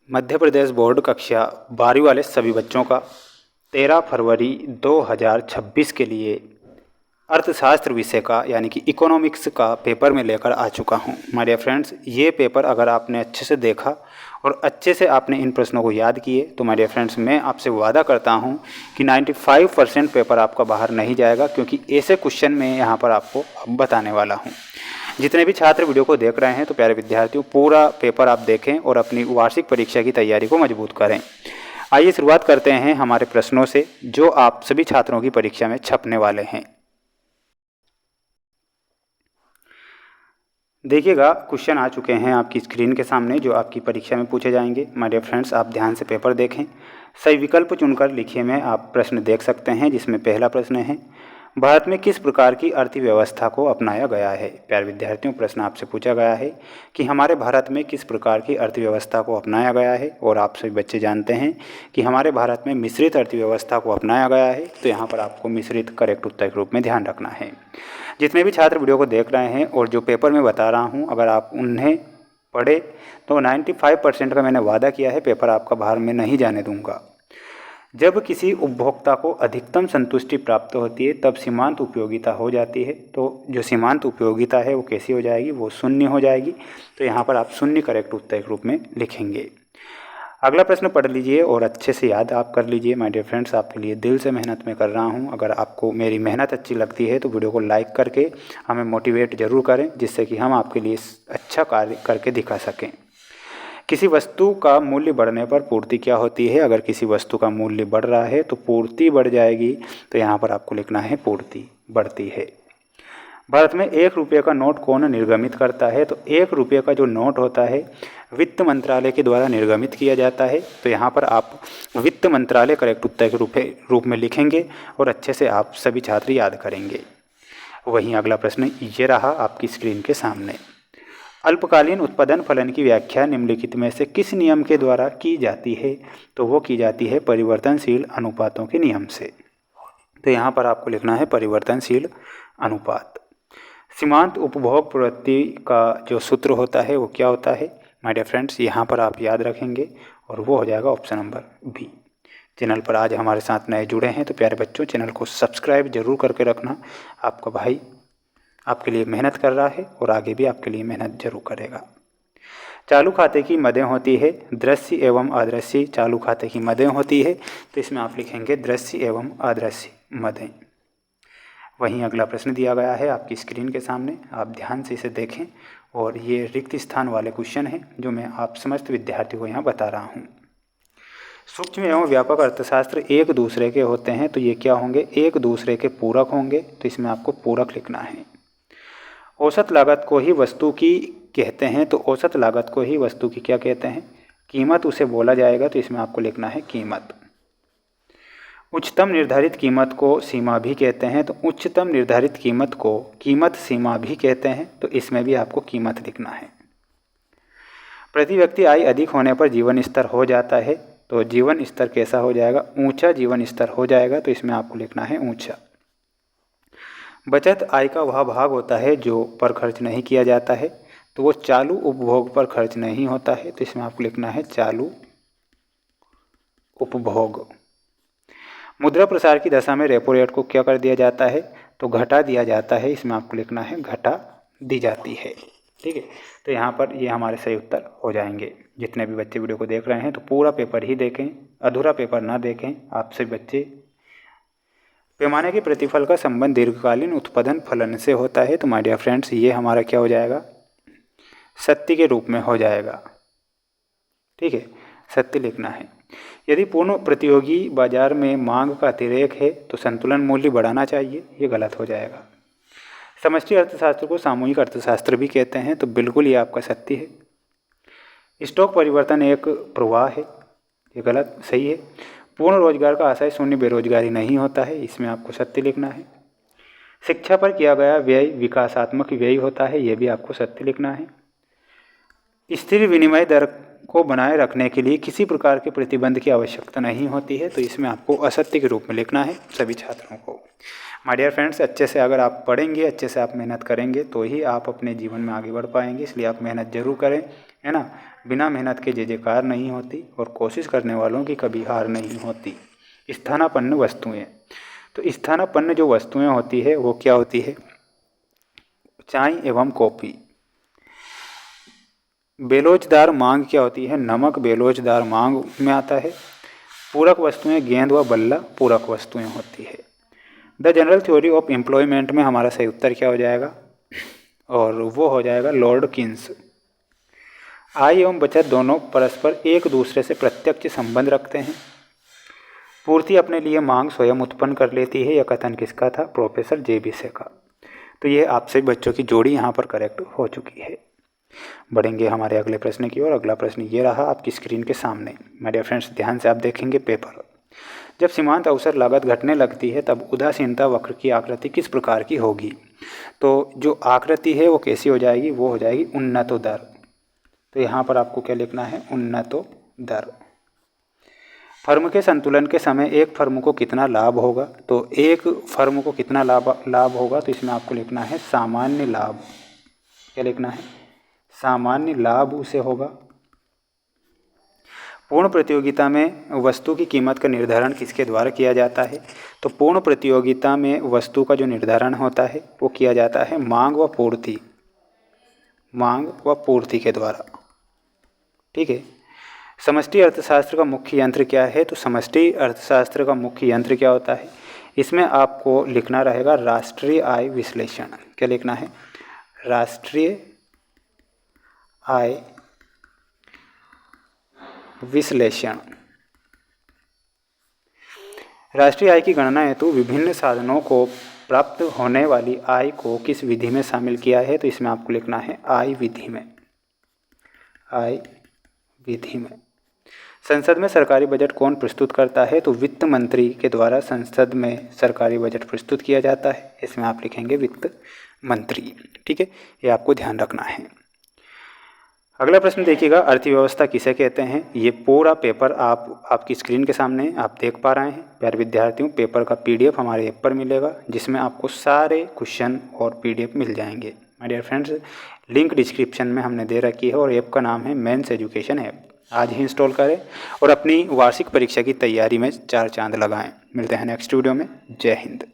Madhya Pradesh board कक्षा 12वीं वाले सभी बच्चों का 13 फरवरी 2026 के लिए अर्थशास्त्र विषय का यानी कि इकोनॉमिक्स का पेपर मैं लेकर आ चुका हूं। माय डियर फ्रेंड्स, ये पेपर अगर आपने अच्छे से देखा और अच्छे से आपने इन प्रश्नों को याद किए तो माय डियर फ्रेंड्स, मैं आपसे वादा करता हूं कि 95% पेपर आपका बाहर नहीं जाएगा, क्योंकि ऐसे क्वेश्चन मैं यहाँ पर आपको अब बताने वाला हूँ। जितने भी छात्र वीडियो को देख रहे हैं तो प्यारे विद्यार्थियों, पूरा पेपर आप देखें और अपनी वार्षिक परीक्षा की तैयारी को मजबूत करें। आइए शुरुआत करते हैं हमारे प्रश्नों से, जो आप सभी छात्रों की परीक्षा में छपने वाले हैं। देखिएगा, क्वेश्चन आ चुके हैं आपकी स्क्रीन के सामने जो आपकी परीक्षा में पूछे जाएंगे। माय डियर फ्रेंड्स, आप ध्यान से पेपर देखें, सही विकल्प चुनकर लिखिए में आप प्रश्न देख सकते हैं, जिसमें पहला प्रश्न है, भारत में किस प्रकार की अर्थव्यवस्था को अपनाया गया है। प्यारे विद्यार्थियों, प्रश्न आपसे पूछा गया है कि हमारे भारत में किस प्रकार की अर्थव्यवस्था को अपनाया गया है, और आप सभी बच्चे जानते हैं कि हमारे भारत में मिश्रित अर्थव्यवस्था को अपनाया गया है। तो यहाँ पर आपको मिश्रित करेक्ट उत्तर के रूप में ध्यान रखना है। जितने भी छात्र वीडियो को देख रहे हैं और जो पेपर में बता रहा हूँ, अगर आप उन्हें पढ़े तो 95% का मैंने वादा किया है पेपर आपका बाहर में नहीं जाने दूंगा। जब किसी उपभोक्ता को अधिकतम संतुष्टि प्राप्त होती है तब सीमांत उपयोगिता हो जाती है। तो जो सीमांत उपयोगिता है वो कैसी हो जाएगी, वो शून्य हो जाएगी। तो यहाँ पर आप शून्य करेक्ट उत्तर के रूप में लिखेंगे। अगला प्रश्न पढ़ लीजिए और अच्छे से याद आप कर लीजिए। माय डियर फ्रेंड्स, आपके लिए दिल से मेहनत मैं कर रहा हूँ। अगर आपको मेरी मेहनत अच्छी लगती है तो वीडियो को लाइक करके हमें मोटिवेट ज़रूर करें, जिससे कि हम आपके लिए अच्छा कार्य करके दिखा सकें। किसी वस्तु का मूल्य बढ़ने पर पूर्ति क्या होती है। अगर किसी वस्तु का मूल्य बढ़ रहा है तो पूर्ति बढ़ जाएगी। तो यहाँ पर आपको लिखना है पूर्ति बढ़ती है। भारत में 1 रुपये का नोट कौन निर्गमित करता है। तो 1 रुपये का जो नोट होता है वित्त मंत्रालय के द्वारा निर्गमित किया जाता है। तो यहाँ पर आप वित्त मंत्रालय करेक्ट उत्तर के रूप में लिखेंगे और अच्छे से आप सभी छात्र याद करेंगे। वहीं अगला प्रश्न ये रहा आपकी स्क्रीन के सामने, अल्पकालीन उत्पादन फलन की व्याख्या निम्नलिखित में से किस नियम के द्वारा की जाती है। तो वो की जाती है परिवर्तनशील अनुपातों के नियम से। तो यहाँ पर आपको लिखना है परिवर्तनशील अनुपात। सीमांत उपभोग प्रवृत्ति का जो सूत्र होता है वो क्या होता है। माय डियर फ्रेंड्स, यहाँ पर आप याद रखेंगे और वो हो जाएगा ऑप्शन नंबर बी। चैनल पर आज हमारे साथ नए जुड़े हैं तो प्यारे बच्चों, चैनल को सब्सक्राइब जरूर करके रखना। आपका भाई आपके लिए मेहनत कर रहा है और आगे भी आपके लिए मेहनत जरूर करेगा। चालू खाते की मदें होती है दृश्य एवं अदृश्य। चालू खाते की मदें होती है तो इसमें आप लिखेंगे दृश्य एवं अदृश्य मदें। वहीं अगला प्रश्न दिया गया है आपकी स्क्रीन के सामने, आप ध्यान से इसे देखें और ये रिक्त स्थान वाले क्वेश्चन हैं जो मैं आप समस्त विद्यार्थियों को यहाँ बता रहा हूँ। सूक्ष्म एवं व्यापक अर्थशास्त्र एक दूसरे के होते हैं तो ये क्या होंगे, एक दूसरे के पूरक होंगे। तो इसमें आपको पूरक लिखना है। औसत लागत को ही वस्तु की कहते हैं। तो औसत लागत को ही वस्तु की क्या कहते हैं, कीमत उसे बोला जाएगा। तो इसमें आपको लिखना है कीमत। उच्चतम निर्धारित कीमत को सीमा भी कहते हैं। तो उच्चतम निर्धारित कीमत को कीमत सीमा भी कहते हैं। तो इसमें भी आपको कीमत लिखना है। प्रति व्यक्ति आय अधिक होने पर जीवन स्तर हो जाता है। तो जीवन स्तर कैसा हो जाएगा, ऊंचा जीवन स्तर हो जाएगा। तो इसमें आपको लिखना है ऊंचा। बचत आय का वह भाग होता है जो पर खर्च नहीं किया जाता है। तो वो चालू उपभोग पर खर्च नहीं होता है। तो इसमें आपको लिखना है चालू उपभोग। मुद्रा प्रसार की दशा में रेपो रेट को क्या कर दिया जाता है, तो घटा दिया जाता है। इसमें आपको लिखना है घटा दी जाती है। ठीक है, तो यहाँ पर ये हमारे सही उत्तर हो जाएंगे। जितने भी बच्चे वीडियो को देख रहे हैं तो पूरा पेपर ही देखें, अधूरा पेपर ना देखें। आप सभी बच्चे, पैमाने के प्रतिफल का संबंध दीर्घकालीन उत्पादन फलन से होता है। तो माय डियर फ्रेंड्स, ये हमारा क्या हो जाएगा, सत्य के रूप में हो जाएगा। ठीक है, सत्य लिखना है। यदि पूर्ण प्रतियोगी बाजार में मांग का अतिरेक है तो संतुलन मूल्य बढ़ाना चाहिए, ये गलत हो जाएगा। समष्टि अर्थशास्त्र को सामूहिक अर्थशास्त्र भी कहते हैं। तो बिल्कुल ये आपका सत्य है। स्टॉक परिवर्तन एक प्रवाह है, ये गलत। सही है। पूर्ण रोजगार का आशय शून्य बेरोजगारी नहीं होता है, इसमें आपको सत्य लिखना है। शिक्षा पर किया गया व्यय विकासात्मक व्यय होता है, ये भी आपको सत्य लिखना है। स्थिर विनिमय दर को बनाए रखने के लिए किसी प्रकार के प्रतिबंध की आवश्यकता नहीं होती है। तो इसमें आपको असत्य के रूप में लिखना है सभी छात्रों को। माय डियर फ्रेंड्स, अच्छे से अगर आप पढ़ेंगे, अच्छे से आप मेहनत करेंगे तो ही आप अपने जीवन में आगे बढ़ पाएंगे। इसलिए आप मेहनत जरूर करें, है ना। बिना मेहनत के जय जयकार नहीं होती और कोशिश करने वालों की कभी हार नहीं होती। स्थानापन्न वस्तुएं, तो स्थानापन्न जो वस्तुएं होती है वो क्या होती है? चाय एवं कॉफ़ी। बेलोचदार मांग क्या होती है? नमक बेलोचदार मांग में आता है। पूरक वस्तुएं गेंद व बल्ला पूरक वस्तुएं होती है। The general theory of employment में हमारा सही उत्तर क्या हो जाएगा? और वो हो जाएगा लॉर्ड किन्स। आय एवं बचत दोनों परस्पर एक दूसरे से प्रत्यक्ष संबंध रखते हैं। पूर्ति अपने लिए मांग स्वयं उत्पन्न कर लेती है। यह कथन किसका था? प्रोफेसर जेबीसे का। तो ये आपसे बच्चों की जोड़ी यहाँ पर करेक्ट हो चुकी है। बढ़ेंगे हमारे अगले प्रश्न की ओर। अगला प्रश्न ये रहा आपकी स्क्रीन के सामने। माय डियर फ्रेंड्स, ध्यान से आप देखेंगे पेपर। जब सीमांत अवसर लागत घटने लगती है तब उदासीनता वक्र की आकृति किस प्रकार की होगी? तो जो आकृति है वो कैसी हो जाएगी? वो हो जाएगी उन्नतो दर। तो यहाँ पर आपको क्या लिखना है? उन्नतो दर। फर्म के संतुलन के समय एक फर्म को कितना लाभ होगा? तो एक फर्म को कितना लाभ होगा? तो इसमें आपको लिखना है सामान्य लाभ। क्या लिखना है? सामान्य लाभ उसे होगा। पूर्ण प्रतियोगिता में वस्तु की कीमत का निर्धारण किसके द्वारा किया जाता है? तो पूर्ण प्रतियोगिता में वस्तु का जो निर्धारण होता है वो किया जाता है मांग व पूर्ति के द्वारा। ठीक है। समष्टि अर्थशास्त्र का मुख्य यंत्र क्या है? तो समष्टि अर्थशास्त्र का मुख्य यंत्र क्या होता है? इसमें आपको लिखना रहेगा राष्ट्रीय आय विश्लेषण। क्या लिखना है? राष्ट्रीय आय विश्लेषण। राष्ट्रीय आय की गणना हेतु विभिन्न साधनों को प्राप्त होने वाली आय को किस विधि में शामिल किया है? तो इसमें आपको लिखना है आय विधि में। आय विधि में। संसद में सरकारी बजट कौन प्रस्तुत करता है? तो वित्त मंत्री के द्वारा संसद में सरकारी बजट प्रस्तुत किया जाता है। इसमें आप लिखेंगे वित्त मंत्री। ठीक है, ये आपको ध्यान रखना है। अगला प्रश्न देखिएगा, अर्थव्यवस्था किसे कहते हैं? ये पूरा पेपर आपकी स्क्रीन के सामने आप देख पा रहे हैं। प्यारे विद्यार्थियों, पेपर का PDF हमारे ऐप पर मिलेगा जिसमें आपको सारे क्वेश्चन और PDF मिल जाएंगे। My dear friends, link description में हमने दे रखी है और ऐप का नाम है मेंस एजुकेशन ऐप। आज ही इंस्टॉल करें और अपनी वार्षिक परीक्षा की तैयारी में 4 चांद लगाएं। मिलते हैं नेक्स्ट वीडियो में। जय हिंद।